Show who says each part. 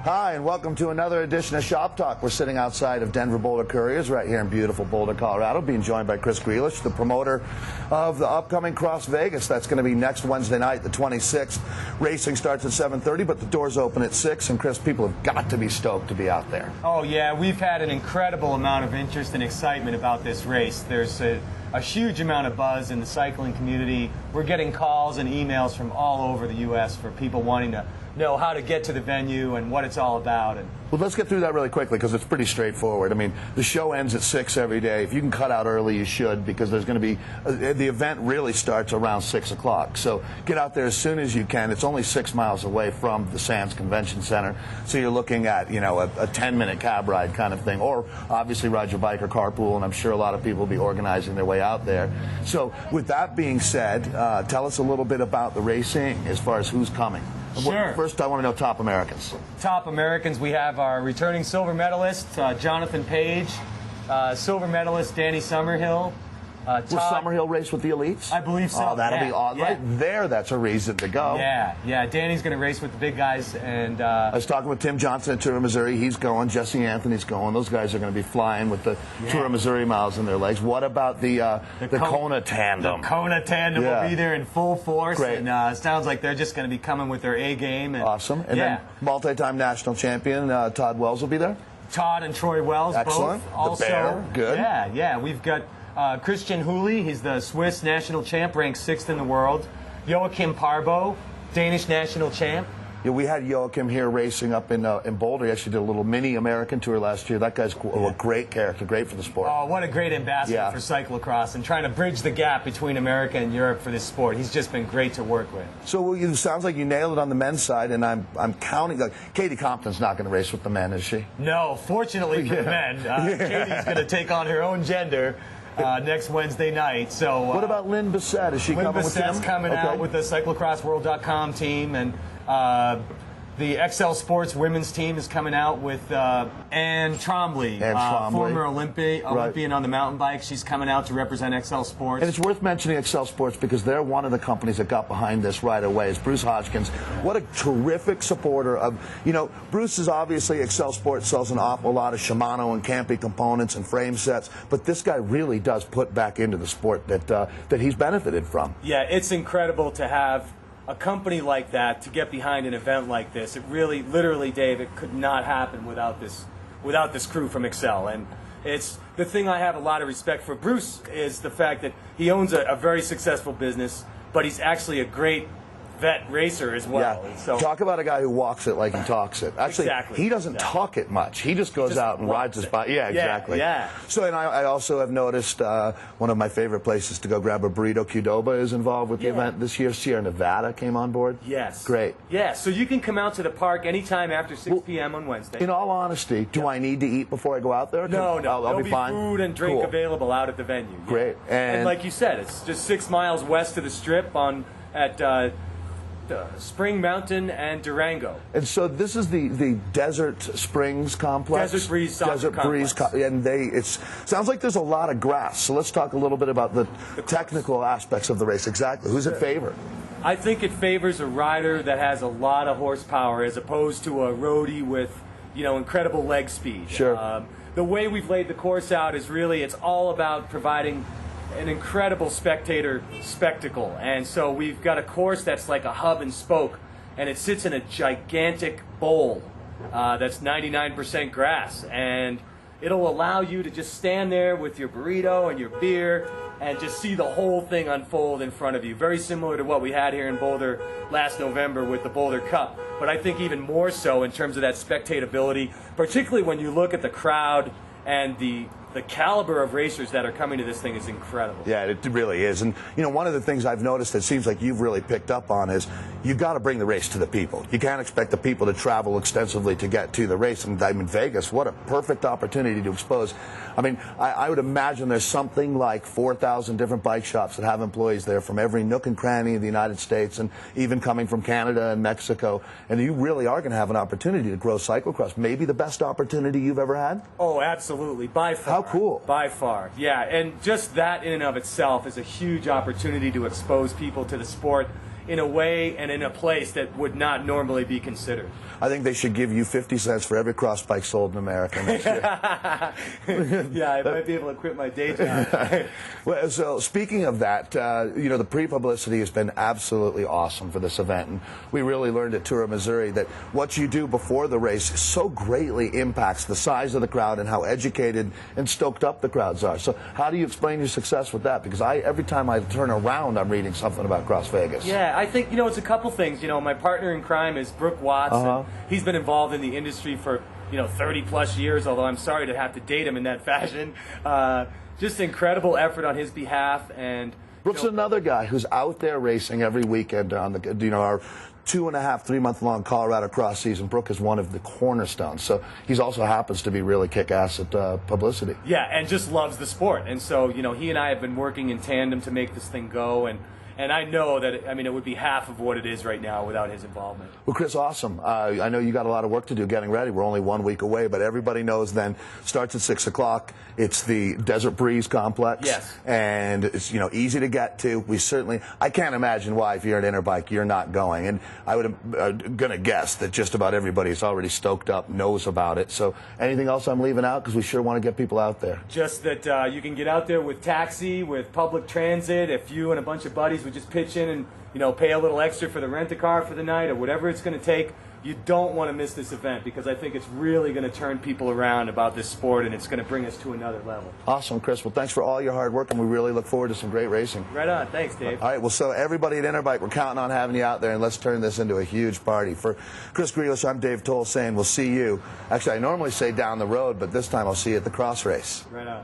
Speaker 1: Hi, and welcome to another edition of Shop Talk. We're sitting outside of Denver Boulder Couriers right here in beautiful Boulder, Colorado, being joined by Chris Grealish, the promoter of the upcoming Cross Vegas. That's going to be next Wednesday night, the 26th. Racing starts at 7:30, but the doors open at 6. And Chris, people have got to be stoked to be out there.
Speaker 2: Oh, yeah. We've had an incredible amount of interest and excitement about this race. There's a huge amount of buzz in the cycling community. We're getting calls and emails from all over the U.S. for people wanting to know how to get to the venue and what it's all about.
Speaker 1: Well, let's get through that really quickly because it's pretty straightforward. I mean, the show ends at 6 every day. If you can cut out early, you should, because there's going to be the event really starts around 6 o'clock. So get out there as soon as you can. It's only 6 miles away from the Sands Convention Center, so you're looking at, you know, a 10-minute cab ride kind of thing, or obviously ride your bike or carpool, and I'm sure a lot of people will be organizing their way out there. So with that being said, tell us a little bit about the racing as far as who's coming.
Speaker 2: Sure.
Speaker 1: First, I want to know top Americans.
Speaker 2: Top Americans, we have our returning silver medalist, Jonathan Page, silver medalist, Danny Summerhill.
Speaker 1: Will Summerhill race with the elites?
Speaker 2: I believe so.
Speaker 1: Oh, that'll be awesome.
Speaker 2: Yeah.
Speaker 1: Right there, that's a reason to go.
Speaker 2: Yeah. Danny's going to race with the big guys. And
Speaker 1: I was talking with Tim Johnson at Tour of Missouri. He's going. Jesse Anthony's going. Those guys are going to be flying with the Tour of Missouri miles in their legs. What about the Kona tandem?
Speaker 2: The Kona tandem will be there in full force.
Speaker 1: Great.
Speaker 2: And it sounds like they're just going to be coming with their A game. And,
Speaker 1: awesome. And then multi-time national champion Todd Wells will be there?
Speaker 2: Todd and Troy Wells.
Speaker 1: Excellent.
Speaker 2: Both. Also,
Speaker 1: the Bear. Good.
Speaker 2: Yeah. We've got Christian Hooley, he's the Swiss national champ, ranked 6th in the world. Joachim Parbo, Danish national champ.
Speaker 1: Yeah, we had Joachim here racing up in Boulder. He actually did a little mini American tour last year. That guy's a great character, great for the sport.
Speaker 2: Oh, what a great ambassador for cyclocross and trying to bridge the gap between America and Europe for this sport. He's just been great to work with.
Speaker 1: So it sounds like you nailed it on the men's side, and I'm counting. Like, Katie Compton's not going to race with the men, is she?
Speaker 2: No, fortunately for the men. Katie's going to take on her own gender next Wednesday night. So
Speaker 1: what about Lynn Bissett? Is she coming with him?
Speaker 2: Lynn Bissett's coming out with the cyclocrossworld.com team, and the XL Sports women's team is coming out with Anne Trombley, former Olympian on the mountain bike. She's coming out to represent XL Sports.
Speaker 1: And it's worth mentioning XL Sports because they're one of the companies that got behind this right away. It's Bruce Hodgkins. What a terrific supporter of, you know, Bruce is obviously, XL Sports sells an awful lot of Shimano and Campy components and frame sets, but this guy really does put back into the sport that he's benefited from.
Speaker 2: Yeah, it's incredible to have a company like that to get behind an event like this. It really, literally, Dave, it could not happen without this crew from Excel. And it's the thing I have a lot of respect for Bruce is the fact that he owns a very successful business, but he's actually a great vet racer as well.
Speaker 1: Yeah.
Speaker 2: So,
Speaker 1: talk about a guy who walks it like he talks it. Actually, he doesn't talk it much. He just goes out and rides his bike. Yeah, exactly.
Speaker 2: Yeah.
Speaker 1: So, and I also have noticed one of my favorite places to go grab a burrito, Qdoba, is involved with the event this year. Sierra Nevada came on board.
Speaker 2: Yes.
Speaker 1: Great.
Speaker 2: Yeah, so you can come out to the park anytime after 6 p.m. on Wednesday.
Speaker 1: In all honesty, do I need to eat before I go out there?
Speaker 2: No.
Speaker 1: I'll be fine.
Speaker 2: Food and drink available out at the venue.
Speaker 1: Great.
Speaker 2: And like you said, it's just 6 miles west of the Strip at Spring Mountain and Durango.
Speaker 1: And so this is the Desert Springs complex.
Speaker 2: Desert Breeze Soccer Complex.
Speaker 1: And it sounds like there's a lot of grass. So let's talk a little bit about the technical aspects of the race. Exactly. Who's it favor?
Speaker 2: I think it favors a rider that has a lot of horsepower as opposed to a roadie with, you know, incredible leg speed.
Speaker 1: Sure.
Speaker 2: The way we've laid the course out is really, it's all about providing an incredible spectator spectacle. And so we've got a course that's like a hub and spoke, and it sits in a gigantic bowl that's 99% grass. And it'll allow you to just stand there with your burrito and your beer and just see the whole thing unfold in front of you. Very similar to what we had here in Boulder last November with the Boulder Cup. But I think even more so in terms of that spectatability, particularly when you look at the crowd and the caliber of racers that are coming to this thing is incredible.
Speaker 1: Yeah, it really is. And, you know, one of the things I've noticed that seems like you've really picked up on is you've got to bring the race to the people. You can't expect the people to travel extensively to get to the race. And I mean, Vegas, what a perfect opportunity to expose. I mean, I would imagine there's something like 4,000 different bike shops that have employees there from every nook and cranny of the United States and even coming from Canada and Mexico. And you really are going to have an opportunity to grow cyclocross. Maybe the best opportunity you've ever had?
Speaker 2: Oh, absolutely. By far.
Speaker 1: How cool.
Speaker 2: By far. Yeah, and just that in and of itself is a huge opportunity to expose people to the sport. in a way and in a place that would not normally be considered.
Speaker 1: I think they should give you 50 cents for every cross bike sold in America next year.
Speaker 2: Yeah, I might be able to quit my day job.
Speaker 1: Well, so speaking of that, you know, the pre-publicity has been absolutely awesome for this event, and we really learned at Tour of Missouri that what you do before the race so greatly impacts the size of the crowd and how educated and stoked up the crowds are. So how do you explain your success with that? Because every time I turn around, I'm reading something about Cross Vegas.
Speaker 2: Yeah, I think, you know, it's a couple things. You know, my partner in crime is Brooke Watts. And he's been involved in the industry for, you know, 30-plus years, although I'm sorry to have to date him in that fashion. Just incredible effort on his behalf. And
Speaker 1: Brooke's another guy who's out there racing every weekend on the, you know, our 2.5, 3-month-long Colorado cross season. Brooke is one of the cornerstones. So he also happens to be really kick-ass at publicity.
Speaker 2: Yeah, and just loves the sport. And so, you know, he and I have been working in tandem to make this thing go. And I know that, I mean, it would be half of what it is right now without his involvement.
Speaker 1: Well, Chris, awesome. I know you got a lot of work to do getting ready. We're only 1 week away, but everybody knows then starts at 6 o'clock. It's the Desert Breeze Complex.
Speaker 2: Yes.
Speaker 1: And it's, you know, easy to get to. I can't imagine why, if you're at Interbike, you're not going. And I would going to guess that just about everybody is already stoked up, knows about it. So anything else I'm leaving out? Because we sure want to get people out there.
Speaker 2: Just that you can get out there with taxi, with public transit. If you and a bunch of buddies would just pitch in and, you know, pay a little extra for the rent-a-car for the night or whatever it's going to take, you don't want to miss this event, because I think it's really going to turn people around about this sport, and it's going to bring us to another level.
Speaker 1: Awesome, Chris. Well, thanks for all your hard work, and we really look forward to some great racing.
Speaker 2: Right on. Thanks, Dave.
Speaker 1: All right, well, so everybody at Interbike, we're counting on having you out there, and let's turn this into a huge party. For Chris Grealish, I'm Dave Toll saying we'll see you. Actually, I normally say down the road, but this time I'll see you at the cross race.
Speaker 2: Right on.